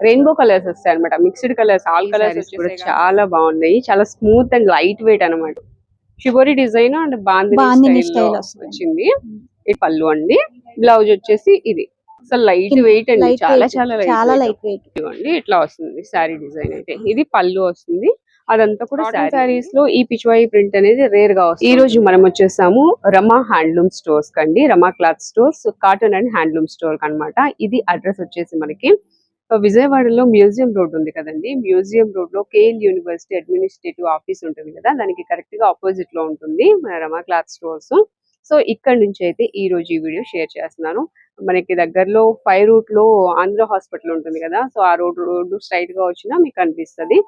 Rainbow colours వస్తాయి అనమాట, mixed colours, all colours కూడా చాలా బాగున్నాయి. చాలా స్మూత్ అండ్ లైట్ వెయిట్ అనమాట. Shibori design and bandhani style వచ్చింది. ఇది పళ్ళు అండి. బ్లౌజ్ వచ్చేసి ఇది అసలు లైట్ వెయిట్ అండి, చాలా చాలా లైట్ వెయిట్. ఇదిగోండి ఇట్లా వస్తుంది శారీ డిజైన్ అయితే. ఇది పళ్ళు వస్తుంది. అదంతా కూడా శారీస్ లో ఈ పిచ్వాయి ప్రింట్ అనేది రేర్ గా వస్తుంది. ఈ రోజు మనం వచ్చేసాము రమా హ్యాండ్లూమ్ స్టోర్స్ కండి, Rama cloth stores, cotton and handloom store అనమాట. ఇది అడ్రస్ వచ్చేసి మనకి విజయవాడలో మ్యూజియం రోడ్ ఉంది కదండి, మ్యూజియం రోడ్ లో కేఎల్ యూనివర్సిటీ అడ్మినిస్ట్రేటివ్ ఆఫీస్ ఉంటుంది కదా, దానికి కరెక్ట్ గా ఆపోజిట్ లో ఉంటుంది మన రమా క్లాత్ స్టోర్స్. సో ఇక్కడ నుంచి అయితే ఈ రోజు ఈ వీడియో షేర్ చేస్తున్నాను. మనకి దగ్గరలో 5 రూట్ లో ఆంధ్ర హాస్పిటల్ ఉంటుంది కదా, సో ఆ రోడ్ స్ట్రైట్ గా వచ్చినా మీకు కనిపిస్తుంది.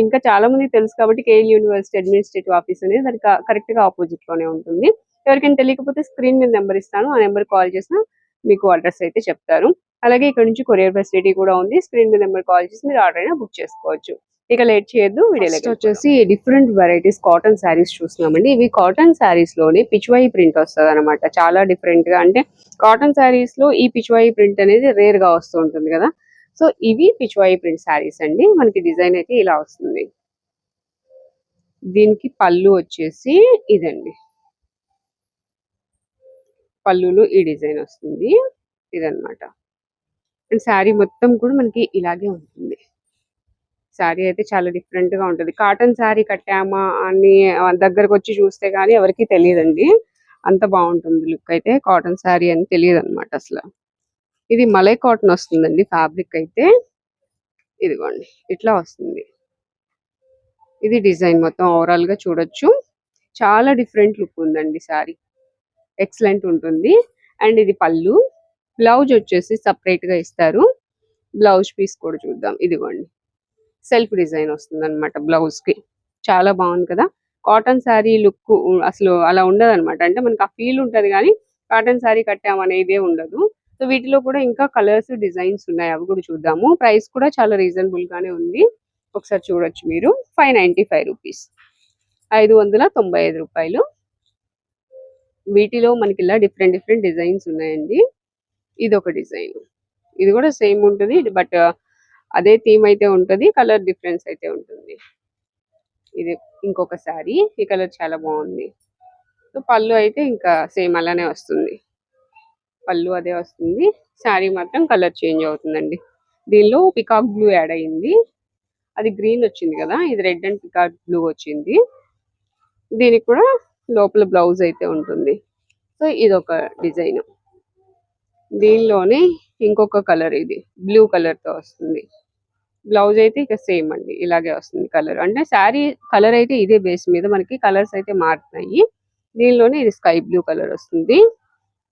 ఇంకా చాలా మంది తెలుసు కాబట్టి కేఎల్ యూనివర్సిటీ అడ్మినిస్ట్రేటివ్ ఆఫీస్ అనేది దానికి కరెక్ట్ గా ఆపోజిట్ లోనే ఉంటుంది. ఎవరికైనా తెలియకపోతే స్క్రీన్ మీద నెంబర్ ఇస్తాను, ఆ నెంబర్ కాల్ చేసినా మీకు అడ్రస్ అయితే చెప్తారు. అలాగే ఇక్కడ నుంచి కొరియర్ ఫెసిలిటీ కూడా ఉంది. స్క్రీన్ మీద నెంబర్ కాల్ చేసి మీరు ఆర్డర్ అయినా బుక్ చేసుకోవచ్చు. ఇక లేట్ చేయొద్దు, వీడియోలోకి వచ్చేసి డిఫరెంట్ వెరైటీస్ కాటన్ శారీస్ చూస్తున్నామండి. ఇవి కాటన్ శారీస్ లోనే పిచ్వాయి ప్రింట్ వస్తుంది అనమాట. చాలా డిఫరెంట్ గా, అంటే కాటన్ శారీస్ లో ఈ పిచ్వాయి ప్రింట్ అనేది రేర్ గా వస్తూ ఉంటుంది కదా. సో ఇవి పిచ్వాయి ప్రింట్ శారీస్ అండి. మనకి డిజైన్ అయితే ఇలా వస్తుంది. దీనికి పళ్ళు వచ్చేసి ఇదండి, పళ్ళులో ఈ డిజైన్ వస్తుంది. ఇదన్నమాట. అండ్ శారీ మొత్తం కూడా మనకి ఇలాగే ఉంటుంది. శారీ అయితే చాలా డిఫరెంట్ గా ఉంటుంది. కాటన్ శారీ కట్టామా అని దగ్గరకు వచ్చి చూస్తే గానీ ఎవరికి తెలియదండి, అంత బాగుంటుంది లుక్ అయితే. కాటన్ శారీ అని తెలియదు అనమాట అసలు. ఇది మలై కాటన్ వస్తుందండి ఫ్యాబ్రిక్ అయితే. ఇదిగోండి ఇట్లా వస్తుంది. ఇది డిజైన్ మొత్తం ఓవరాల్ గా చూడొచ్చు. చాలా డిఫరెంట్ లుక్ ఉందండి శారీ, ఎక్సలెంట్ ఉంటుంది. అండ్ ఇది పళ్ళు. బ్లౌజ్ వచ్చేసి సపరేట్ గా ఇస్తారు. బ్లౌజ్ పీస్ కూడా చూద్దాం. ఇదిగోండి సెల్ఫ్ డిజైన్ వస్తుంది అనమాట బ్లౌజ్ కి. చాలా బాగుంది కదా. కాటన్ శారీ లుక్ అసలు అలా ఉండదు అనమాట. అంటే మనకి ఆ ఫీల్ ఉంటది కానీ కాటన్ శారీ కట్టామనేదే ఉండదు. సో వీటిలో కూడా ఇంకా కలర్స్ డిజైన్స్ ఉన్నాయి, అవి కూడా చూద్దాము. ప్రైస్ కూడా చాలా రీజనబుల్ గానే ఉంది, ఒకసారి చూడొచ్చు మీరు. 595 రూపీస్, 595 రూపాయలు. వీటిలో మనకి ఇలా డిఫరెంట్ డిఫరెంట్ డిజైన్స్ ఉన్నాయండి. ఇది ఒక డిజైన్, ఇది కూడా సేమ్ ఉంటుంది బట్ అదే థీమ్ అయితే ఉంటుంది, కలర్ డిఫరెన్స్ అయితే ఉంటుంది. ఇది ఇంకొక శారీ, ఈ కలర్ చాలా బాగుంది. సో పళ్ళు అయితే ఇంకా సేమ్ అలానే వస్తుంది, పళ్ళు అదే వస్తుంది. శారీ మాత్రం కలర్ చేంజ్ అవుతుందండి. దీనిలో పికాక్ బ్లూ యాడ్ అయ్యింది, అది గ్రీన్ వచ్చింది కదా, ఇది రెడ్ అండ్ పికాక్ బ్లూ వచ్చింది. దీనికి కూడా లోపల బ్లౌజ్ అయితే ఉంటుంది. సో ఇది ఒక డిజైన్. దీనిలోనే ఇంకొక కలర్, ఇది బ్లూ కలర్ తో వస్తుంది. బ్లౌజ్ అయితే ఇక సేమ్ అండి, ఇలాగే వస్తుంది కలర్. అంటే శారీ కలర్ అయితే ఇదే బేస్ మీద మనకి కలర్స్ అయితే మారుతున్నాయి. దీనిలోనే ఇది స్కై బ్లూ కలర్ వస్తుంది,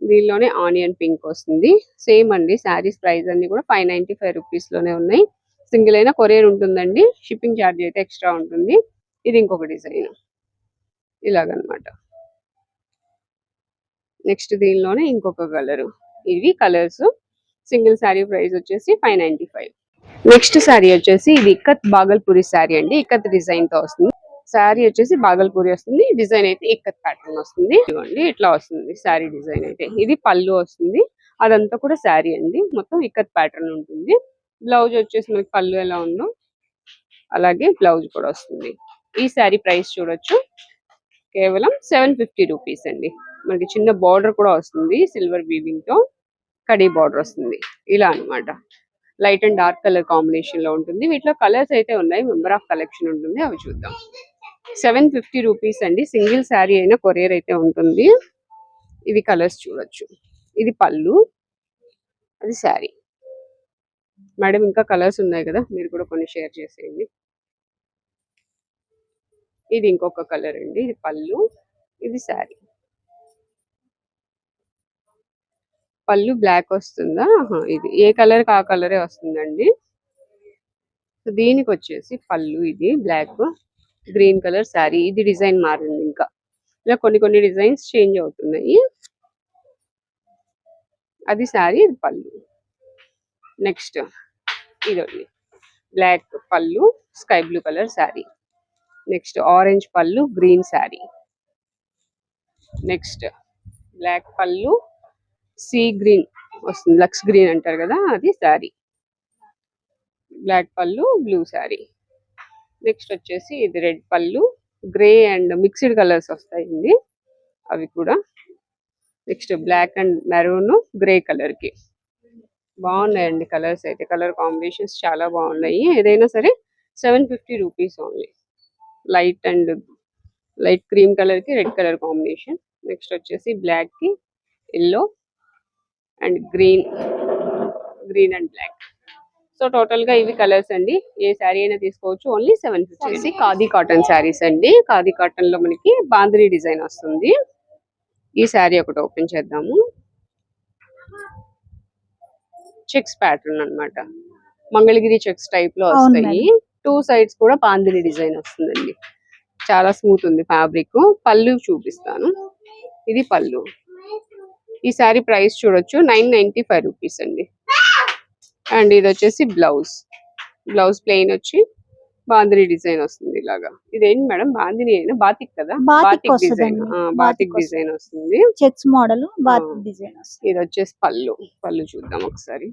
దీనిలోనే ఆనియన్ పింక్ వస్తుంది. సేమ్ అండి. శారీస్ ప్రైస్ అన్ని కూడా 595 రూపీస్ లోనే ఉన్నాయి. సింగిల్ అయినా కొరియర్ ఉంటుందండి, షిప్పింగ్ ఛార్జ్ అయితే ఎక్స్ట్రా ఉంటుంది. ఇది ఇంకొక డిజైన్ ఇలాగనమాట. నెక్స్ట్ దీనిలోనే ఇంకొక కలర్. ఇవి కలర్స్. సింగిల్ శారీ ప్రైస్ వచ్చేసి 595. నెక్స్ట్ శారీ వచ్చేసి ఇది ఇక్కత్ బాగల్పూరి శారీ అండి. ఇక్కత్ డిజైన్ తో వస్తుంది. శారీ వచ్చేసి బాగల్పూరి వస్తుంది, డిజైన్ అయితే ఇక్కత్ ప్యాటర్న్ వస్తుంది. ఇదిగోండి ఇట్లా వస్తుంది శారీ డిజైన్ అయితే. ఇది పళ్ళు వస్తుంది, అదంతా కూడా శారీ అండి, మొత్తం ఇక్కత్ ప్యాటర్న్ ఉంటుంది. బ్లౌజ్ వచ్చేసి మనకి పళ్ళు ఎలా ఉందో అలాగే బ్లౌజ్ కూడా వస్తుంది. ఈ శారీ ప్రైస్ చూడొచ్చు, కేవలం 750 రూపీస్ అండి. మనకి చిన్న బార్డర్ కూడా వస్తుంది, సిల్వర్ వీవింగ్ తో కడీ బార్డర్ వస్తుంది. ఇలా అన్నమాట. Light and dark colour combination లో ఉంటుంది. వీటిలో కలర్స్ అయితే ఉన్నాయి, మెంబర్ ఆఫ్ కలెక్షన్ ఉంటుంది, అవి చూద్దాం. 750 రూపీస్ అండి. సింగిల్ శారీ అయినా కొరియర్ అయితే ఉంటుంది. ఇవి కలర్స్ చూడొచ్చు. ఇది పళ్ళు, అది శారీ. మేడం ఇంకా కలర్స్ ఉన్నాయి కదా, మీరు కూడా కొన్ని షేర్ చేసేయండి. ఇది ఇంకొక కలర్ అండి, ఇది పళ్ళు, ఇది శారీ. పళ్ళు బ్లాక్ వస్తుందా, ఇది ఏ కలర్ ఆ కలరే వస్తుందండి. దీనికి వచ్చేసి పళ్ళు ఇది బ్లాక్, గ్రీన్ కలర్ శారీ. ఇది డిజైన్ మారింది, ఇంకా ఇలా కొన్ని కొన్ని డిజైన్స్ చేంజ్ అవుతున్నాయి. అది శారీ, ఇది పళ్ళు. నెక్స్ట్ ఇది బ్లాక్ పళ్ళు, sky blue colour sari. Next orange పళ్ళు, గ్రీన్ శారీ. నెక్స్ట్ బ్లాక్ పళ్ళు, సీ గ్రీన్ వస్తుంది, లక్స్ గ్రీన్ అంటారు కదా, అది శారీ. బ్లాక్ పళ్ళు బ్లూ శారీ. నెక్స్ట్ వచ్చేసి ఇది రెడ్ పళ్ళు, గ్రే అండ్ మిక్స్డ్ కలర్స్ వస్తాయండి అవి కూడా. Next black and maroon grey colour కి బాగున్నాయండి కలర్స్ అయితే. కలర్ కాంబినేషన్స్ చాలా బాగున్నాయి. ఏదైనా సరే 750 rupees only. Light and light cream colour కి రెడ్ కలర్ కాంబినేషన్. నెక్స్ట్ వచ్చేసి బ్లాక్ కి yellow and green and black. So total గా ఇవి కలర్స్ అండి. ఏ శారీ అయినా తీసుకోవచ్చు. ఓన్లీ 750. ఖాదీ కాటన్ శారీస్ అండి. ఖాదీ కాటన్ లో మనకి బాందిని డిజైన్ వస్తుంది. ఈ శారీ ఒకటి ఓపెన్ చేద్దాము. చెక్స్ ప్యాటర్న్ అన్నమాట. మంగళగిరి చెక్స్ టైప్ లో వస్తాయి. 2 సైడ్స్ కూడా బాందిని డిజైన్ వస్తుందండి. చాలా స్మూత్ ఉంది ఫ్యాబ్రిక్. పళ్ళు చూపిస్తాను. ఇది పళ్ళు. ఈ శారీ ప్రైస్ చూడొచ్చు 995 రూపీస్ అండి. అండ్ ఇది వచ్చేసి బ్లౌజ్ ప్లెయిన్ వచ్చి బాందిని డిజైన్ వస్తుంది ఇలాగా. ఇదేంటి మేడం బాందిని అయినా బాతిక్ కదా? Batik design. బాతిక్ డిజైన్ వస్తుంది. చెక్స్ మోడల్ బాతిక్ డిజైన్ వస్తుంది. ఇది వచ్చేసి పళ్ళు చూద్దాం ఒకసారి.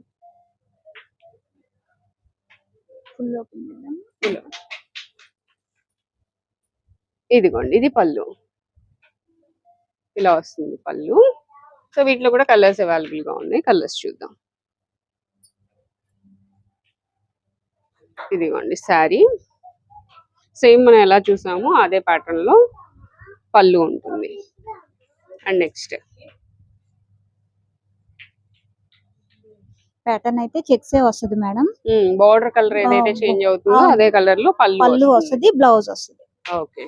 ఇదిగోండి ఇది పళ్ళు. ఇలా వస్తుంది పళ్ళు. సో వీటిలో కూడా కలర్స్ అవైలబుల్ గా ఉన్నాయి. కలర్స్ చూద్దాం. ఇదిగోండి శారీ సేమ్ మనం ఎలా చూసామో అదే ప్యాటర్న్ లో పళ్ళు ఉంటుంది. అండ్ నెక్స్ట్ ప్యాటర్న్ అయితే చెక్స్ వస్తుంది మేడం. బోర్డర్ కలర్ ఏదైతే చేంజ్ అవుతుందో అదే కలర్ లో పళ్ళు వస్తుంది, బ్లౌజ్ వస్తుంది. ఓకే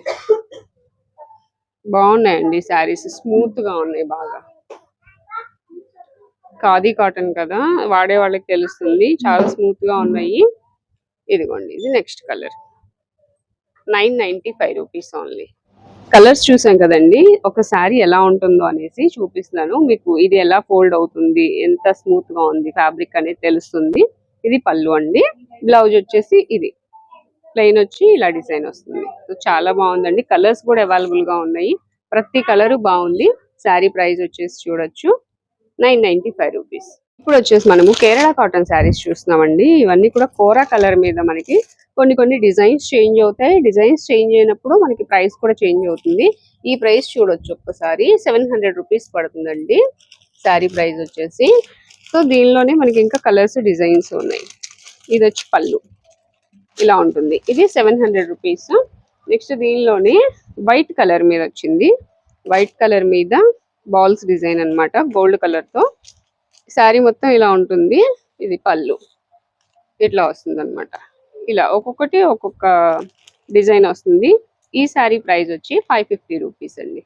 బాగున్నాయండి శారీస్. స్మూత్ గా ఉన్నాయి బాగా. ఖాదీ కాటన్ కదా, వాడే వాళ్ళకి తెలుస్తుంది. చాలా స్మూత్ గా ఉన్నాయి. ఇదిగోండి ఇది next colour. 995 rupees only. Colours చూసాం కదండి. ఒక శారీ ఎలా ఉంటుందో అనేసి చూపిస్తున్నాను మీకు. ఇది ఎలా ఫోల్డ్ అవుతుంది, ఎంత స్మూత్ గా ఉంది ఫ్యాబ్రిక్ అనేది తెలుస్తుంది. ఇది పళ్ళు అండి. బ్లౌజ్ వచ్చేసి ఇది ప్లెయిన్ వచ్చి ఇలా డిజైన్ వస్తుంది. చాలా బాగుందండి. కలర్స్ కూడా అవైలబుల్ గా ఉన్నాయి. ప్రతి కలర్ బాగుంది. శారీ ప్రైస్ వచ్చేసి చూడొచ్చు 995 రూపీస్. ఇప్పుడు వచ్చేసి మనము కేరళ కాటన్ శారీస్ చూస్తున్నామండి. ఇవన్నీ కూడా కోరా కలర్ మీద మనకి కొన్ని డిజైన్స్ చేంజ్ అవుతాయి. డిజైన్స్ చేంజ్ అయినప్పుడు మనకి ప్రైస్ కూడా చేంజ్ అవుతుంది. ఈ ప్రైస్ చూడొచ్చు ఒక్కసారి 700 రూపీస్ పడుతుందండి శారీ ప్రైస్ వచ్చేసి. సో దీనిలోనే మనకి ఇంకా కలర్స్ డిజైన్స్ ఉన్నాయి. ఇది వచ్చి పళ్ళు ఇలా ఉంటుంది. ఇది 700 రూపీస్. నెక్స్ట్ దీనిలోనే వైట్ కలర్ మీద వచ్చింది. వైట్ కలర్ మీద బాల్స్ డిజైన్ అన్నమాట, గోల్డ్ కలర్ తో. శారీ మొత్తం ఇలా ఉంటుంది. ఇది పళ్ళు ఇట్లా వస్తుంది అన్నమాట. ఇలా ఒక్కొక్కటి ఒక్కొక్క డిజైన్ వస్తుంది. ఈ శారీ ప్రైస్ వచ్చి 550 రూపీస్ అండి.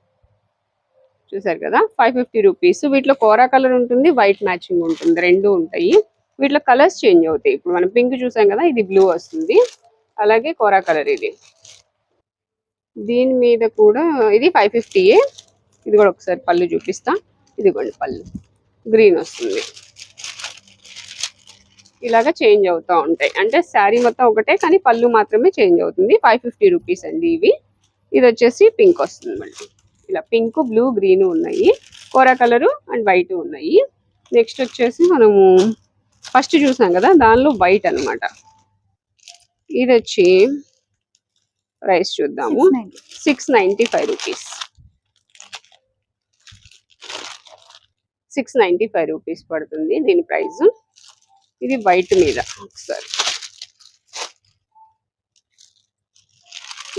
చూసారు కదా 550 రూపీస్. వీటిలో కోరా కలర్ ఉంటుంది, వైట్ మ్యాచింగ్ ఉంటుంది, రెండు ఉంటాయి. వీటిలో కలర్స్ చేంజ్ అవుతాయి. ఇప్పుడు మనం పింక్ చూసాం కదా, ఇది బ్లూ వస్తుంది. అలాగే కోరా కలర్ ఇది. దీని మీద కూడా ఇది 550. ఇది కూడా ఒకసారి పళ్ళు చూపిస్తా. ఇదిగోండి పళ్ళు గ్రీన్ వస్తుంది. ఇలాగా చేంజ్ అవుతూ ఉంటాయి. అంటే శారీ మొత్తం ఒకటే కానీ పళ్ళు మాత్రమే చేంజ్ అవుతుంది. 550 రూపీస్ అండి ఇవి. ఇది వచ్చేసి పింక్ వస్తుంది. మళ్ళీ ఇలా పింక్, బ్లూ, గ్రీన్ ఉన్నాయి. కోరా కలరు అండ్ వైట్ ఉన్నాయి. నెక్స్ట్ వచ్చేసి మనము ఫస్ట్ చూసాం కదా, దానిలో వైట్ అన్నమాట. ఇది వచ్చి ప్రైస్ చూద్దాము. 695 రూపీస్. 695 రూపీస్ పడుతుంది దీని ప్రైస్. ఇది వైట్ మీద ఒకసారి,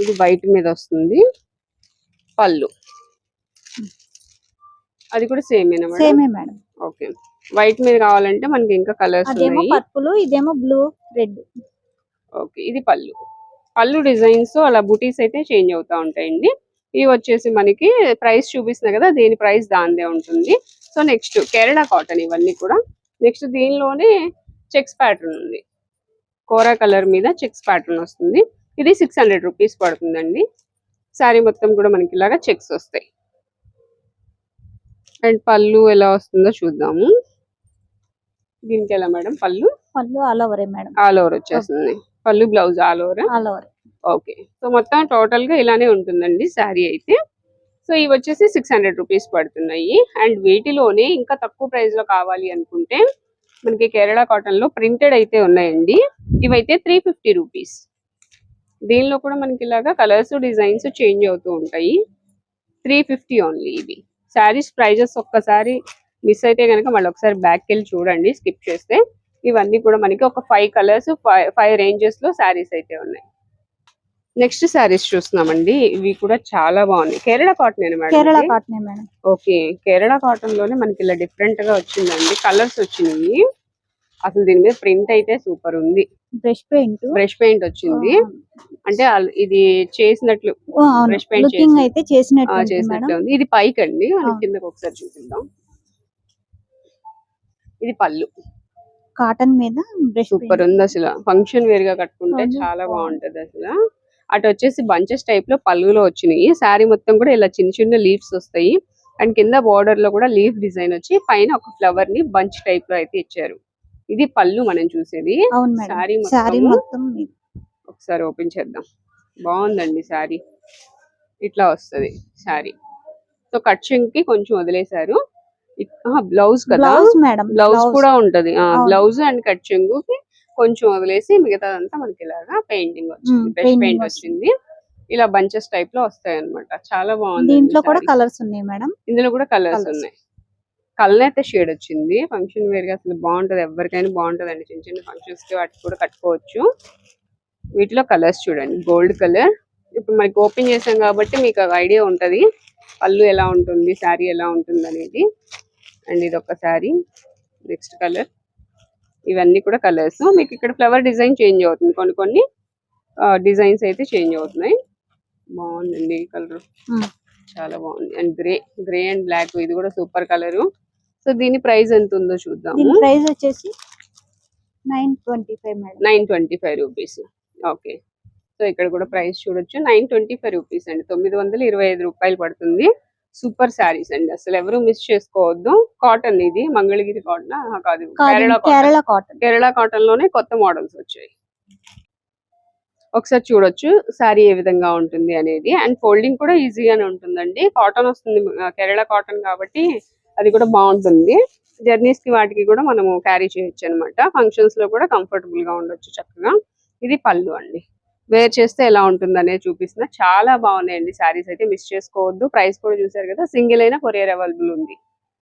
ఇది వైట్ మీద వస్తుంది. పళ్ళు అది కూడా సేమేనా మేడం? సేమే మేడం. ఓకే. వైట్ మీద కావాలంటే మనకి ఇంకా కలర్స్ ఉన్నాయి. పర్పుల్, ఇదేమో బ్లూ, రెడ్. ఓకే ఇది పళ్ళు డిజైన్స్ అలా బుటీస్ అయితే చేంజ్ అవుతా ఉంటాయండి. ఇవి వచ్చేసి మనకి ప్రైస్ చూపిస్తున్నా కదా, దీని ప్రైస్ దానిదే ఉంటుంది. సో నెక్స్ట్ కేరళ కాటన్ ఇవన్నీ కూడా. నెక్స్ట్ దీనిలోనే చెక్స్ ప్యాటర్న్ ఉంది. కోరా కలర్ మీద చెక్స్ ప్యాటర్న్ వస్తుంది. ఇది 600 రూపీస్ పడుతుందండి. శారీ మొత్తం కూడా మనకి ఇలాగా చెక్స్ వస్తాయి. అండ్ పళ్ళు ఎలా వస్తుందో చూద్దాము. దీనికి ఎలా మేడం పళ్ళు? All over madam. All over వచ్చేస్తుంది. పళ్ళు blouse all over. Okay. So మొత్తం టోటల్ గా ఇలానే ఉంటుందండి శారీ అయితే. సో ఇవి వచ్చేసి 600 రూపీస్ పడుతున్నాయి. అండ్ వీటిలోనే ఇంకా తక్కువ ప్రైస్ లో కావాలి అనుకుంటే మనకి కేరళ కాటన్ లో ప్రింటెడ్ అయితే ఉన్నాయండి. ఇవైతే 350 రూపీస్. దీనిలో కూడా మనకి ఇలాగా కలర్స్ డిజైన్స్ చేంజ్ అవుతూ ఉంటాయి. 350 ఓన్లీ ఇవి. శారీస్ ప్రైజెస్ ఒక్కసారి మిస్ అయితే కనుక మళ్ళీ ఒకసారి బ్యాక్ వెళ్ళి చూడండి స్కిప్ చేస్తే. ఇవన్నీ కూడా మనకి ఒక 5 కలర్స్ 5 రేంజెస్ లో శారీస్ అయితే ఉన్నాయి. నెక్స్ట్ శారీస్ చూస్తున్నామండి. ఇవి కూడా చాలా బాగున్నాయి. Kerala cotton madam. Kerala cotton madam. Okay, Kerala cotton లోనే మనకి ఇలా డిఫరెంట్ గా వచ్చిందండి. కలర్స్ వచ్చినాయి. అసలు దీని మీద ప్రింట్ అయితే సూపర్ ఉంది. బ్రష్ పెయింట్ వచ్చింది. అంటే ఇది చేసినట్లు బ్రష్ పెయింట్ అయితే చేసినట్లు ఉంది. ఇది పైకి అండి, కిందకి ఒకసారి చూపిద్దాం. ఇది పళ్ళు కాటన్ మీద సూపర్ ఉంది. అసలు ఫంక్షన్ వేర్ గా కట్టుకుంటే చాలా బాగుంటది. అసలు అటు వచ్చేసి బంచెస్ టైప్ లో పళ్ళులో వచ్చినాయి. శారీ మొత్తం కూడా ఇలా చిన్న చిన్న లీవ్స్ వస్తాయి. అండ్ కింద బార్డర్ లో కూడా లీఫ్ డిజైన్ వచ్చి పైన ఒక ఫ్లవర్ ని బంచ్ టైప్ లో అయితే ఇచ్చారు. ఇది పళ్ళు మనం చూసేది. శారీ మొత్తం ఒకసారి ఓపెన్ చేద్దాం. బాగుందండి శారీ. ఇట్లా వస్తుంది శారీ. సో కట్చింగ్ కి కొంచెం వదిలేశారు. బ్లౌజ్ కదా, బ్లౌజ్ కూడా ఉంటది. బ్లౌజ్ అండ్ కట్చింగ్ కి కొంచెం వదిలేసి మిగతాదంతా మనకి ఇలాగా పెయింటింగ్ వచ్చింది. బ్రష్ పెయింట్ వచ్చింది. ఇలా బంచెస్ టైప్ లో వస్తాయి అన్నమాట. చాలా బాగుంది. దీంట్లో కూడా కలర్స్ ఉన్నాయి మేడం. ఇందులో కూడా కలర్స్ ఉన్నాయి. కలర్ అయితే షేడ్ వచ్చింది. ఫంక్షన్ వేర్ గా అసలు బాగుంటది. ఎవరికైనా బాగుంటది అండి. చిన్న చిన్న ఫంక్షన్స్ కి వాటికి కూడా కట్టుకోవచ్చు. వీటిలో కలర్స్ చూడండి. Gold colour. ఇప్పుడు మనకి ఓపెన్ చేసాం కాబట్టి మీకు ఐడియా ఉంటది పళ్ళు ఎలా ఉంటుంది, శారీ ఎలా ఉంటుంది అనేది. అండ్ ఇది ఒక శారీ. Next colour. ఇవన్నీ కూడా కలర్స్. మీకు ఇక్కడ ఫ్లవర్ డిజైన్ చేంజ్ అవుతుంది. కొన్ని కొన్ని డిజైన్స్ అయితే చేంజ్ అవుతున్నాయి. బాగుందండి కలర్, చాలా బాగుంది. అండ్ గ్రే అండ్ బ్లాక్, ఇది కూడా సూపర్ కలర్. సో దీని ప్రైస్ ఎంత ఉందో చూద్దాం. ప్రైస్ వచ్చేసి 925 మేడం. 925 రూపీస్. ఓకే, సో ఇక్కడ కూడా ప్రైస్ చూడొచ్చు. 925 రూపీస్ అండి. 925 రూపాయలు పడుతుంది. సూపర్ శారీస్ అండి. అసలు ఎవరు మిస్ చేసుకోవద్దు. కాటన్ ఇది మంగళగిరి కాటన్ కాదు, కేరళ కాటన్ లోనే కొత్త మోడల్స్ వచ్చాయి. ఒకసారి చూడొచ్చు శారీ ఏ విధంగా ఉంటుంది అనేది. అండ్ ఫోల్డింగ్ కూడా ఈజీగానే ఉంటుందండి. కాటన్ వస్తుంది, కేరళ కాటన్ కాబట్టి అది కూడా బాగుంటుంది. జర్నీస్ కి వాటికి కూడా మనము క్యారీ చేయొచ్చు అనమాట. ఫంక్షన్స్ లో కూడా కంఫర్టబుల్ గా ఉండొచ్చు చక్కగా. ఇది పళ్ళు అండి. వేర్ చేస్తే ఎలా ఉంటుంది అనేది చూపిస్తున్నా. చాలా బాగున్నాయండి శారీస్ అయితే, మిస్ చేసుకోవద్దు. ప్రైస్ కూడా చూసారు కదా, సింగిల్ అయినా కొరియర్ అవైలబుల్ ఉంది.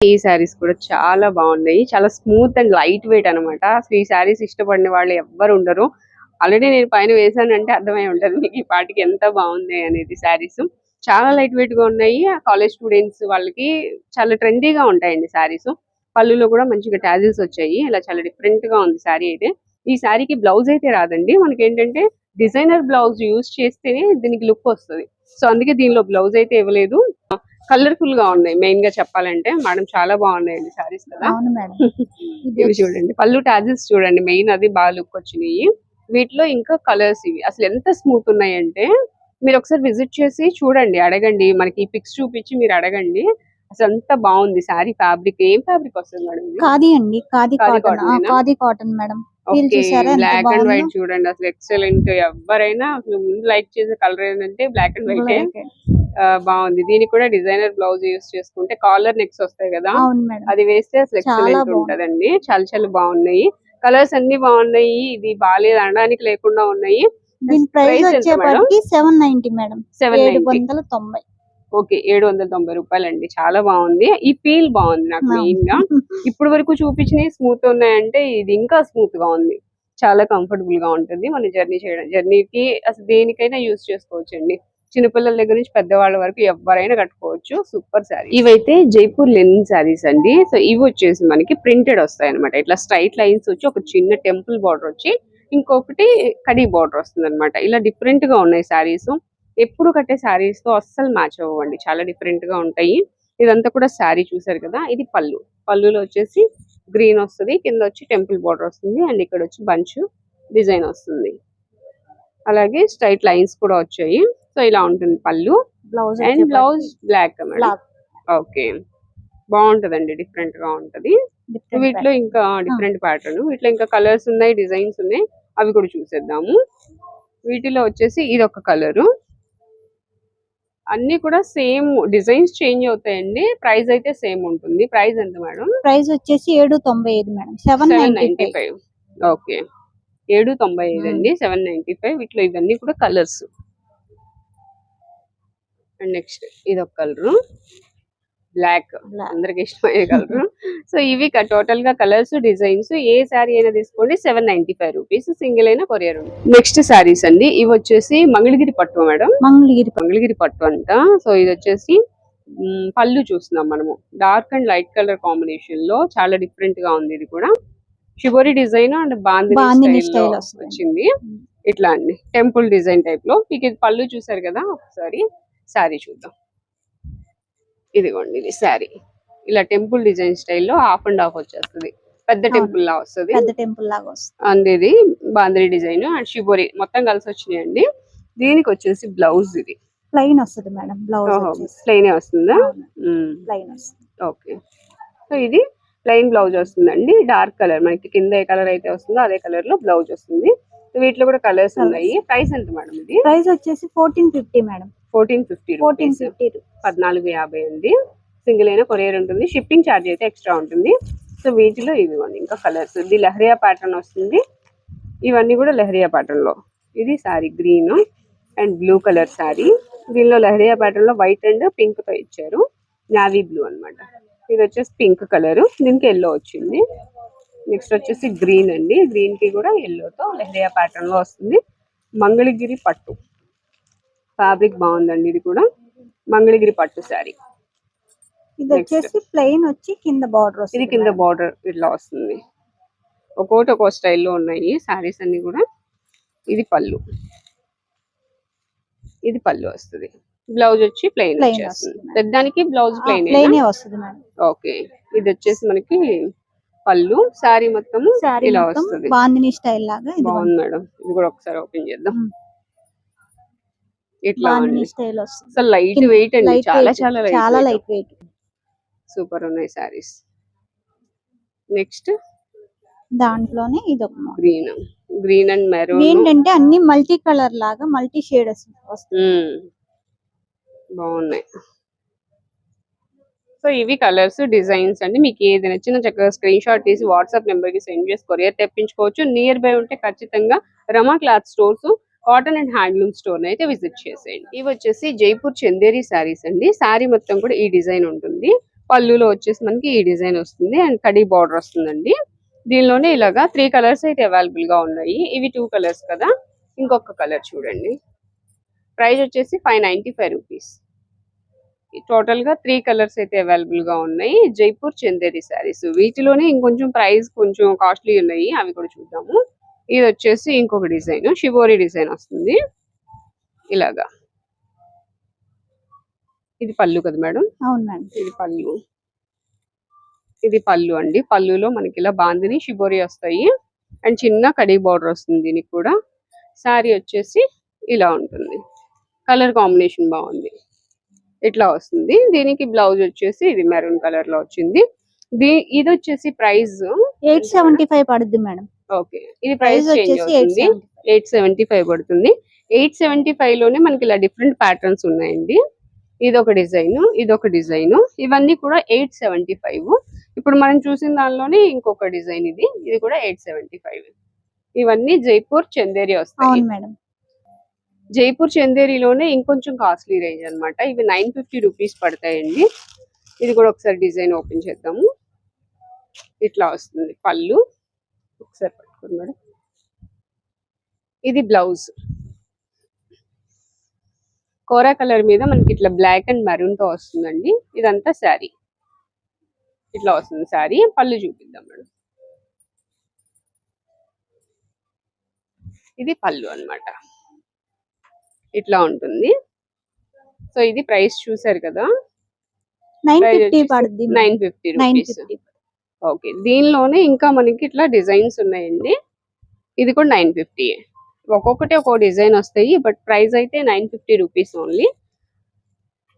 ఈ శారీస్ కూడా చాలా బాగున్నాయి. చాలా స్మూత్ అండ్ లైట్ వెయిట్ అనమాట. అసలు ఈ శారీస్ ఇష్టపడిన వాళ్ళు ఎవ్వరు ఉండరు. ఆల్రెడీ నేను పైన వేసానంటే అర్థమై ఉంటుంది మీకు ఈ పాటికి ఎంత బాగుంది అనేది. శారీస్ చాలా లైట్ వెయిట్ గా ఉన్నాయి. కాలేజ్ స్టూడెంట్స్ వాళ్ళకి చాలా ట్రెండీగా ఉంటాయండి శారీస్. పళ్ళులో కూడా మంచిగా టాజిల్స్ వచ్చాయి. ఇలా చాలా డిఫరెంట్ గా ఉంది శారీ అయితే. ఈ శారీకి బ్లౌజ్ అయితే రాదండి. మనకి ఏంటంటే డిజైనర్ బ్లౌజ్ యూజ్ చేస్తేనే దీనికి లుక్ వస్తుంది. సో అందుకే దీనిలో బ్లౌజ్ అయితే ఇవ్వలేదు. కలర్ఫుల్ గా ఉన్నాయి. మెయిన్ గా చెప్పాలంటే మేడం చాలా బాగున్నాయండి శారీస్ కదా. ఇవి చూడండి, పళ్ళు టాజిల్స్ చూడండి. మెయిన్ అది బాగా లుక్ వచ్చినాయి. వీటిలో ఇంకా కలర్స్ ఇవి అసలు ఎంత స్మూత్ ఉన్నాయంటే మీరు ఒకసారి విజిట్ చేసి చూడండి, అడగండి. మనకి పిక్స్ చూపించి మీరు అడగండి. అసలు అంత బాగుంది శారీ. ఫ్యాబ్రిక్ ఏం ఫ్యాబ్రిక్ వస్తుంది మేడం? ఖాదీ అండి, khadi cotton madam. Black and white చూడండి, అసలు ఎక్సలెంట్. ఎవరైనా ముందు లైక్ చేసే కలర్ ఏంటంటే బ్లాక్ అండ్ వైట్. బాగుంది. దీనికి కూడా డిజైనర్ బ్లౌజ్ యూస్ చేసుకుంటే కాలర్ నెక్స్ వస్తాయి కదా, అది వేస్తే అసలు ఎక్సలెంట్ ఉంటదండి. చాలా చాలా బాగున్నాయి. కలర్స్ అన్ని బాగున్నాయి. ఇది బాగాలేదు అనడానికి లేకుండా ఉన్నాయి. దీని ప్రైస్ వచ్చేప్పటికి 790 మేడం. 790. ఓకే, 790 రూపాయలు అండి. చాలా బాగుంది. ఈ ఫీల్ బాగుంది నాకు మెయిన్ గా. ఇప్పుడు వరకు చూపించినవి స్మూత్ ఉన్నాయంటే ఇది ఇంకా స్మూత్ గా ఉంది. చాలా కంఫర్టబుల్ గా ఉంటుంది మన జర్నీ చేయడం. జర్నీకి అసలు దేనికైనా యూజ్ చేసుకోవచ్చు అండి. చిన్నపిల్లల దగ్గర నుంచి పెద్దవాళ్ళ వరకు ఎవరైనా కట్టుకోవచ్చు. సూపర్ శారీ. ఇవైతే జైపూర్ లెనిన్ శారీస్ అండి. సో ఇవి వచ్చేసి మనకి ప్రింటెడ్ వస్తాయి అనమాట. ఇట్లా స్ట్రైట్ లైన్స్ వచ్చి ఒక చిన్న టెంపుల్ బార్డర్ వచ్చి ఇంకొకటి కడీ బార్డర్ వస్తుంది అనమాట. ఇలా డిఫరెంట్ గా ఉన్నాయి శారీస్. ఎప్పుడు కట్టే శారీస్ తో అస్సలు మ్యాచ్ అవ్వండి. చాలా డిఫరెంట్ గా ఉంటాయి. ఇదంతా కూడా శారీ చూసారు కదా. ఇది పళ్ళు. పళ్ళులో వచ్చేసి గ్రీన్ వస్తుంది, కింద వచ్చి టెంపుల్ బార్డర్ వస్తుంది, అండ్ ఇక్కడ వచ్చి బంచ్ డిజైన్ వస్తుంది. అలాగే స్ట్రైట్ లైన్స్ కూడా వచ్చాయి. సో ఇలా ఉంటుంది పళ్ళు. And blouse black madam. Okay, బాగుంటదండి. డిఫరెంట్ గా ఉంటది. వీటిలో ఇంకా డిఫరెంట్ ప్యాటర్న్. వీటిలో ఇంకా కలర్స్ ఉన్నాయి, డిజైన్స్ ఉన్నాయి. అవి కూడా చూసేద్దాము. వీటిలో వచ్చేసి ఇది ఒక కలరు, అన్ని కూడా సేమ్ డిజైన్స్ చేంజ్ అవుతాయండి. ప్రైస్ అయితే సేమ్ ఉంటుంది. ప్రైస్ ఎంత మేడం? ప్రైస్ వచ్చేసి 795 మేడం. 795. ఓకే, 795 అండి. 795. వీటిలో ఇవన్నీ కూడా కలర్స్. అండ్ నెక్స్ట్ ఇది ఒక కలర్, బ్లాక్, అందరికి ఇష్టమయ్యే కలర్. సో ఇవి టోటల్ గా కలర్స్, డిజైన్స్. ఏ శారీ అయినా తీసుకోండి 795 రూపీస్. సింగిల్ అయినా కొరియర్ ఉంది. నెక్స్ట్ శారీస్ అండి. ఇవి వచ్చేసి మంగళగిరి పట్టు మేడం. మంగళగిరి పట్టు అంట. సో ఇది వచ్చేసి పళ్ళు చూస్తున్నాం మనము. Dark and light colour combination లో చాలా డిఫరెంట్ గా ఉంది. ఇది కూడా shibori design and bandhani style వచ్చింది. ఇట్లా అండి, టెంపుల్ డిజైన్ టైప్ లో. మీకు ఇది పళ్ళు చూసారు కదా, ఒకసారి శారీ చూద్దాం. ఇదిగోండి, ఇది శారీ ఇలా టెంపుల్ డిజైన్ స్టైల్లో హాఫ్ అండ్ హాఫ్ వచ్చేస్తుంది. పెద్ద టెంపుల్ లా వస్తుంది. అండ్ ఇది బాందిని డిజైన్ అండ్ షిబోరి మొత్తం కలిసి వచ్చినాయండి. దీనికి వచ్చేసి బ్లౌజ్ ఇది ప్లెయిన్ వస్తుంది మేడం. బ్లౌజ్ ప్లెయిన్ వస్తుందా? ఓకే, సో ఇది ప్లెయిన్ బ్లౌజ్ వస్తుందండి. డార్క్ కలర్, మనకి కింద ఏ కలర్ అయితే వస్తుందో అదే కలర్ లో బ్లౌజ్ వస్తుంది. వీటిలో కూడా కలర్స్ ఉన్నాయి. ప్రైస్ ఎంత మేడం? ఇది ప్రైస్ వచ్చేసి 1450 మేడం. 1450. 1450 అండి. సింగిల్ అయినా కొరియర్ ఉంటుంది. షిప్పింగ్ ఛార్జ్ అయితే ఎక్స్ట్రా ఉంటుంది. సో వీటిలో ఇవ్వండి ఇంకా కలర్స్. ఇది లహరియా ప్యాటర్న్ వస్తుంది. ఇవన్నీ కూడా లహరియా ప్యాటర్న్ లో. ఇది sorry green and blue colour sorry. దీనిలో లహరియా ప్యాటర్న్ లో వైట్ అండ్ పింక్ తో ఇచ్చారు. నావీ బ్లూ అన్నమాట. ఇది వచ్చేసి పింక్ కలర్, దీనికి ఎల్లో వచ్చింది. నెక్స్ట్ వచ్చేసి గ్రీన్ అండి. గ్రీన్ కి కూడా ఎల్లోతో లహరియా ప్యాటర్న్ లో వస్తుంది. మంగళగిరి పట్టు ఫ్యాబ్రిక్ బాగుందండి. ఇది కూడా మంగళగిరి పట్టు శారీ. ఇది వచ్చేసి ప్లెయిన్ వచ్చి కింద బార్డర్ వస్తుంది. ఇది కింద బార్డర్ ఇట్లా వస్తుంది. ఒక్కొక్కటి ఒక్కో స్టైల్లో ఉన్నాయి శారీస్ అన్ని కూడా. ఇది పళ్ళు, ఇది పళ్ళు వస్తుంది. బ్లౌజ్ వచ్చి ప్లెయిన్ వచ్చేస్తుంది. పెద్దానికి బ్లౌజ్ ప్లెయిన్ వస్తుంది. ఓకే, ఇది వచ్చేసి మనకి పళ్ళు. శారీ మొత్తం ఇలా వస్తుంది. బాందిని స్టైల్ లాగా బాగుంది మేడం. ఇది కూడా ఒకసారి ఓపెన్ చేద్దాం. ఇట్లా స్టైల్ వస్తుంది. అసలు లైట్ వెయిట్ అండి, చాలా చాలా లైట్ వెయిట్. సూపర్ ఉన్నాయి సారీస్. నెక్స్ట్ దాంట్లోనే ఇది ఒక గ్రీన్ అండ్ మెరూన్. ఏంటంటే అన్ని మల్టీ కలర్ లాగా మల్టీ షేడ్స్ వస్తాయి. బాగున్నాయి. సో ఇవి కలర్స్, డిజైన్స్ అండి. మీకు ఏది నచ్చిన చక్కగా స్క్రీన్ షాట్ తీసి వాట్సాప్ నెంబర్ కి సెండ్ చేసి కొరియర్ తెప్పించుకోవచ్చు. నియర్ బై ఉంటే ఖచ్చితంగా Rama cloth stores, cotton and handloom store అయితే విజిట్ చేసేయండి. ఇవి వచ్చేసి జైపూర్ చందేరి శారీస్ అండి. శారీ మొత్తం కూడా ఈ డిజైన్ ఉంటుంది. పళ్ళులో వచ్చేసి మనకి ఈ డిజైన్ వస్తుంది అండ్ కడీ బార్డర్ వస్తుందండి. దీనిలోనే ఇలాగా 3 కలర్స్ అయితే అవైలబుల్ గా ఉన్నాయి. ఇవి 2 కలర్స్ కదా, ఇంకొక కలర్ చూడండి. ప్రైస్ వచ్చేసి 595 రూపీస్. టోటల్ గా 3 కలర్స్ అయితే అవైలబుల్ గా ఉన్నాయి. జైపూర్ చందేరి శారీస్. వీటిలోనే ఇంకొంచెం ప్రైస్ కొంచెం కాస్ట్లీ ఉన్నాయి, అవి కూడా చూద్దాము. ఇది వచ్చేసి ఇంకొక డిజైన్, షిబోరి డిజైన్ వస్తుంది ఇలాగా. ఇది పళ్ళు కదా మేడం? అవును మేడం. ఇది పళ్ళు, ఇది పళ్ళు అండి. పళ్ళులో మనకి ఇలా బాందిని షిబోరి వస్తాయి అండ్ చిన్న కడీ బార్డర్ వస్తుంది. దీనికి కూడా శారీ వచ్చేసి ఇలా ఉంటుంది. కలర్ కాంబినేషన్ బాగుంది, ఇట్లా వస్తుంది. దీనికి బ్లౌజ్ వచ్చేసి ఇది మెరూన్ కలర్ లో వచ్చింది. ఇది వచ్చేసి ప్రైస్ 875 పడుద్ది మేడం. ఓకే, ఇది ప్రైస్ చేంజ్ అవుతుంది. 875 పడుతుంది. 875 లోనే మనకి ఇలా డిఫరెంట్ ప్యాటర్న్స్ ఉన్నాయండి. ఇదొక డిజైన్, ఇదొక డిజైన్. ఇవన్నీ కూడా 875. ఇప్పుడు మనం చూసిన దానిలోనే ఇంకొక డిజైన్, ఇది కూడా 875. ఇవన్నీ జైపూర్ చందేరి వస్తాయి మేడం. జైపూర్ చందేరిలోనే ఇంకొంచెం కాస్ట్లీ రేంజ్ అన్నమాట. ఇవి 950 రూపీస్ పడతాయండి. ఇది కూడా ఒకసారి డిజైన్ ఓపెన్ చేద్దాము. ఇట్లా వస్తుంది పళ్ళు. ఒకసారి పట్టుకోండి మేడం. ఇది బ్లౌజ్, కోరా కలర్ మీద మనకి ఇట్లా బ్లాక్ అండ్ మెరూన్ తో వస్తుందండి. ఇదంతా శారీ ఇట్లా వస్తుంది. శారీ పళ్ళు చూపిద్దాం మేడం. ఇది పళ్ళు అన్నమాట, ఇట్లా ఉంటుంది. సో ఇది ప్రైస్ చూసారు కదా, 950 రూపీస్. ఓకే, దీనిలోనే ఇంకా మనకి ఇట్లా డిజైన్స్ ఉన్నాయండి. ఇది కూడా 950. ఒక్కొక్కటి ఒక్కో డిజైన్ వస్తాయి, బట్ ప్రైస్ అయితే 950 రూపీస్ ఓన్లీ.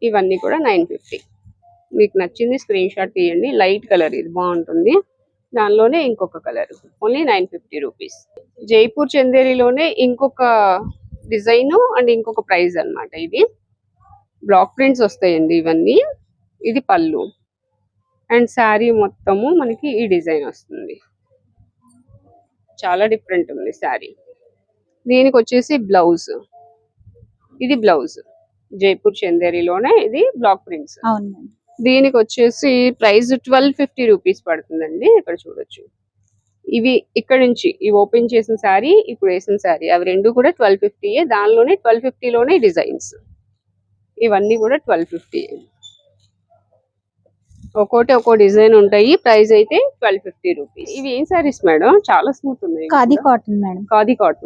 ఇవన్నీ కూడా 950. మీకు నచ్చింది స్క్రీన్ షాట్ తీయండి. లైట్ కలర్ ఇది బాగుంటుంది. దానిలోనే ఇంకొక కలర్ ఓన్లీ 950 రూపీస్. జైపూర్ చందేరిలోనే ఇంకొక డిజైన్ అండ్ ఇంకొక ప్రైస్ అన్నమాట. ఇది బ్లాక్ ప్రింట్స్ వస్తాయండి ఇవన్నీ. ఇది పళ్ళు అండ్ శారీ మొత్తము మనకి ఈ డిజైన్ వస్తుంది. చాలా డిఫరెంట్ ఉంది శారీ. దీనికి వచ్చేసి బ్లౌజ్, ఇది బ్లౌజ్ జైపూర్ చందేరిలోనే ఇది బ్లాక్ ప్రింట్స్. అవును మేడం. దీనికి వచ్చేసి ప్రైస్ 1250 రూపీస్ పడుతుందండి. ఇక్కడ చూడొచ్చు. ఇవి ఇక్కడ నుంచి ఈ ఓపెన్ చేసిన శారీ, ఇప్పుడు వేసిన శారీ, అవి రెండు కూడా 1250. దానిలోనే 1250లోనే డిజైన్స్. ఇవన్నీ కూడా 1250. ఒక్కోటి ఒక్కో డిజైన్ ఉంటాయి. ప్రైస్ అయితే 1250 రూపీస్. ఇవి ఏం శారీస్ మేడం? చాలా స్మూత్ ఉన్నాయి. Khadi cotton madam. Khadi cotton.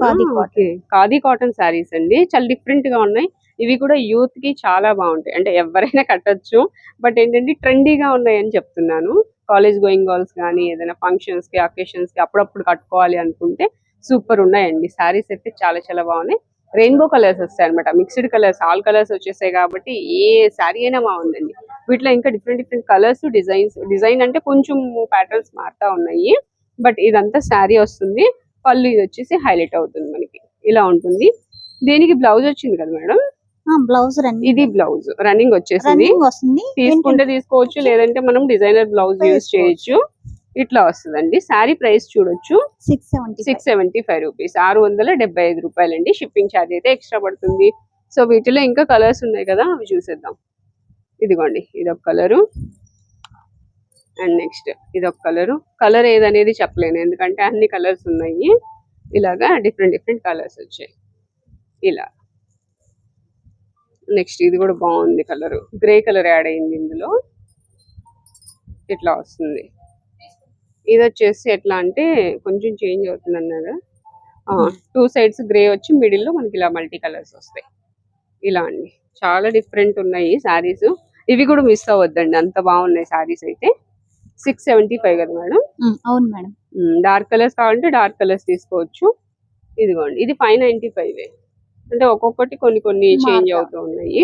Khadi cotton saris అండి, చాలా డిఫరెంట్ గా ఉన్నాయి. ఇవి కూడా యూత్ కి చాలా బాగుంటాయి. అంటే ఎవరైనా కట్టొచ్చు, బట్ ఏంటంటే ట్రెండీగా ఉన్నాయి అని చెప్తున్నాను. కాలేజ్ గోయింగ్ గర్ల్స్ కానీ ఏదైనా ఫంక్షన్స్ కి, అకేషన్స్ కి అప్పుడప్పుడు కట్టుకోవాలి అనుకుంటే సూపర్ ఉన్నాయండి. శారీస్ అయితే చాలా చాలా బాగున్నాయి. రెయిన్బో కలర్స్ వస్తాయి అనమాట, మిక్స్డ్ కలర్స్, ఆల్ కలర్స్ వచ్చేసాయి కాబట్టి ఏ శారీ అయినా బాగుందండి. వీటిలో ఇంకా డిఫరెంట్ డిఫరెంట్ కలర్స్, డిజైన్ అంటే కొంచెం ప్యాటర్న్స్ మారుతా ఉన్నాయి. బట్ ఇదంతా శారీ వస్తుంది. పళ్ళు ఇది వచ్చేసి హైలైట్ అవుతుంది మనకి, ఇలా ఉంటుంది. దీనికి బ్లౌజ్ వచ్చింది కదా మేడం? బ్లౌజ్ ఇది బ్లౌజ్ రన్నింగ్ వచ్చేసింది. తీసుకుంటే తీసుకోవచ్చు, లేదంటే మనం డిజైనర్ బ్లౌజ్ యూజ్ చేయొచ్చు. ఇట్లా వస్తుందండి. శారీ ప్రైస్ చూడొచ్చు, 675 రూపీస్, 675 రూపాయలండి. షిప్పింగ్ ఛార్జ్ అయితే ఎక్స్ట్రా పడుతుంది. సో వీటిలో ఇంకా కలర్స్ ఉన్నాయి కదా, అవి చూసేద్దాం. ఇదిగోండి, ఇదొక కలరు అండ్ నెక్స్ట్ ఇదొక కలరు. కలర్ ఏదనేది చెప్పలేను, ఎందుకంటే అన్ని కలర్స్ ఉన్నాయి. ఇలాగా డిఫరెంట్ డిఫరెంట్ కలర్స్ వచ్చాయి ఇలా. నెక్స్ట్ ఇది కూడా బాగుంది కలర్, గ్రే కలర్ యాడ్ అయింది ఇందులో. ఇట్లా వస్తుంది. ఇది వచ్చేసి ఎట్లా అంటే కొంచెం చేంజ్ అవుతుంది అన్నారు. 2 సైడ్స్ గ్రే వచ్చి మిడిల్ లో మనకి ఇలా మల్టీ కలర్స్ వస్తాయి. ఇలా అండి, చాలా డిఫరెంట్ ఉన్నాయి శారీస్. ఇవి కూడా మిస్ అవ్వద్దండి, అంత బాగున్నాయి శారీస్ అయితే. 675 కదా మేడం? అవును మేడం. డార్క్ కలర్స్ కావాలంటే డార్క్ కలర్స్ తీసుకోవచ్చు. ఇదిగోండి, ఇది 595. అంటే ఒక్కొక్కటి కొన్ని కొన్ని చేంజ్ అవుతూ ఉన్నాయి.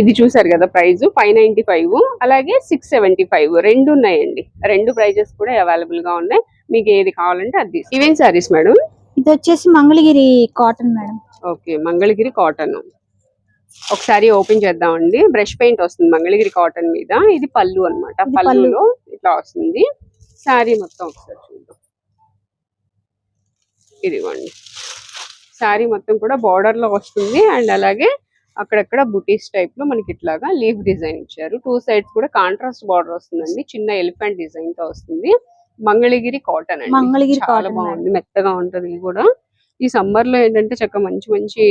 ఇది చూసారు కదా ప్రైస్ 595, అలాగే 675 రెండు ఉన్నాయండి. రెండు ప్రైజెస్ కూడా అవైలబుల్ గా ఉన్నాయి. మీకు ఏది కావాలంటే అది. ఇవేం సారీస్ మేడం? ఇది వచ్చేసి Mangalagiri cotton madam. Okay, Mangalagiri cotton. ఒకసారి ఓపెన్ చేద్దామండి. బ్రష్ పెయింట్ వస్తుంది మంగళగిరి కాటన్ మీద. ఇది పళ్ళు అన్నమాట. పళ్ళులో ఇట్లా వస్తుంది. శారీ మొత్తం ఒకసారి చూద్దాం. ఇదిగోండి, శారీ మొత్తం కూడా బార్డర్ లో వస్తుంది. అండ్ అలాగే అక్కడక్కడ బుటీస్ టైప్ లో మనకి ఇట్లాగా లీఫ్ డిజైన్ ఇచ్చారు. 2 సైడ్స్ కూడా కాంట్రాస్ట్ బార్డర్ వస్తుందండి. చిన్న ఎలిఫెంట్ డిజైన్ తో వస్తుంది. మంగళగిరి కాటన్ అండి, చాలా బాగుంది, మెత్తగా ఉంటది. ఇది కూడా ఈ సమ్మర్ లో ఏంటంటే చక్కగా మంచి మంచి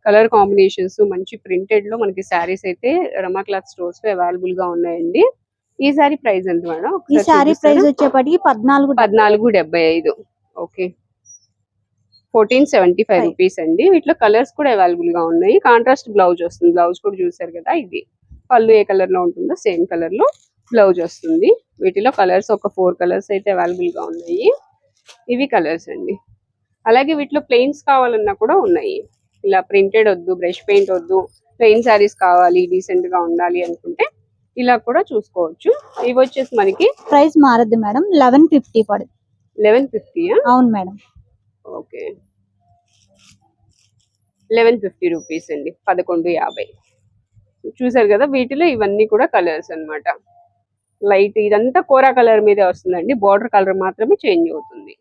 కలర్ కాంబినేషన్స్, మంచి ప్రింటెడ్ లో మనకి శారీస్ అయితే రమా క్లాత్ స్టోర్స్ లో అవైలబుల్ గా ఉన్నాయండి. ఈ శారీ ప్రైస్ ఎంత మేడం? ఈ శారీ ప్రైస్ వచ్చేప్పటికి 1475. ఓకే, 1475 రూపీస్ అండి. వీటిలో కలర్స్ కూడా అవైలబుల్ గా ఉన్నాయి. కాంట్రాస్ట్ బ్లౌజ్ వస్తుంది. బ్లౌజ్ కూడా చూసారు కదా. ఇది పళ్ళు ఏ కలర్ లో ఉంటుందో సేమ్ కలర్ లో బ్లౌజ్ వస్తుంది. వీటిలో కలర్స్ ఒక 4 కలర్స్ అయితే అవైలబుల్ గా ఉన్నాయి. ఇవి కలర్స్ అండి. అలాగే వీటిలో ప్లెయిన్స్ కావాలన్నా కూడా ఉన్నాయి. ఇలా ప్రింటెడ్ వద్దు, బ్రష్ పెయింట్ వద్దు, ప్లెయిన్ శారీస్ కావాలి, డీసెంట్ గా ఉండాలి అనుకుంటే ఇలా కూడా చూసుకోవచ్చు. ఇవి వచ్చేసి మనకి ప్రైస్ మారద్దు మేడం, 1150 పడుతుంది. 1150? అవును మేడం. ఓకే, 1150 రూపీస్ అండి, 1150. చూసారు కదా. వీటిలో ఇవన్నీ కూడా కలర్స్ అన్నమాట. లైట్ ఇదంతా కోరా కలర్ మీదే వస్తుందండి. బార్డర్ కలర్ మాత్రమే చేంజ్ అవుతుంది.